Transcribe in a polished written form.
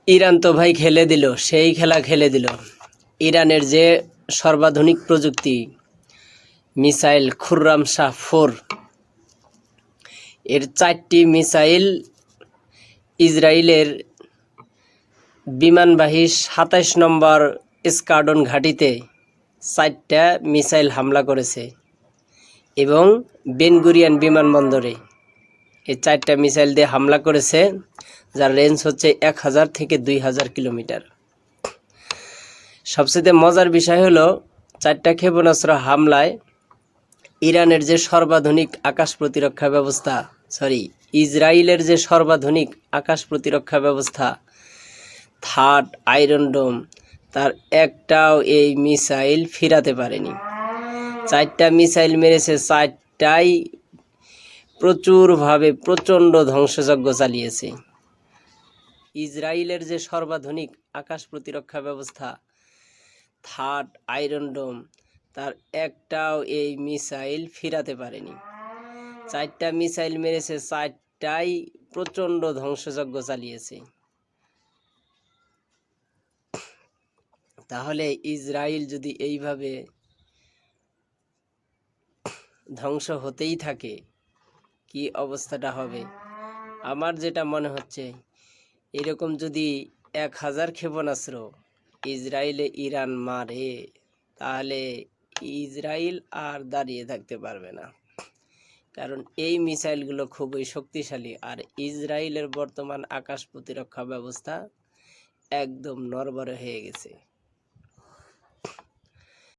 Iran তো ভাই খেলে দিল, সেই খেলা খেলে দিল। ইরানের যে সর্বাধুনিক প্রযুক্তি মিসাইল খুররাম শাহ 4, এর 4টি মিসাইল ইসরায়েলের বিমানবাহী 27 নম্বর স্কোয়াড্রন ঘাঁটিতে 4টা মিসাইল হামলা করেছে এবং বেন গুরিয়ন বিমানবন্দরে এই 4টা মিসাইল দিয়ে হামলা করেছে, যার রেঞ্জ হচ্ছে 1000 থেকে 2000 কিলোমিটার। সবচেয়ে মজার বিষয় হলো 4টা ক্ষেপণাস্ত্র হামলায় ইরানের যে সর্বাধুনিক আকাশ প্রতিরক্ষা ব্যবস্থা, ইসরায়েলের যে সর্বাধুনিক আকাশ প্রতিরক্ষা ব্যবস্থা থার্ড আয়রন ডোম, তার একটাও এই মিসাইল ফিরাতে পারেনি। 4টা মিসাইল মেরেছে, 4টাই প্রচুরভাবে প্রচণ্ড ধ্বংসযজ্ঞ চালিয়েছে। ইসরায়েলের যে সর্বাধুনিক আকাশ প্রতিরক্ষা ব্যবস্থা থার্ড আয়রন ডোম, তার একটাও এই মিসাইল ফিরাতে পারেনি। 4টা মিসাইল মেরেছে, 4টাই প্রচণ্ড ধ্বংসযজ্ঞ চালিয়েছে। তাহলে ইসরায়েল যদি এইভাবে ধ্বংস হতেই থাকে, কি অবস্থাটা হবে? আমার যেটা মনে হচ্ছে, এরকম যদি 1000 ক্ষেপণাস্ত্র ইসরায়েলে ইরান মারে, তাহলে ইসরায়েল আর দাঁড়িয়ে থাকতে পারবে না, কারণ এই মিসাইলগুলো খুবই শক্তিশালী। আর ইসরায়েলের বর্তমান আকাশ প্রতিরক্ষা ব্যবস্থা একদম নড়বড়ে হয়ে গেছে।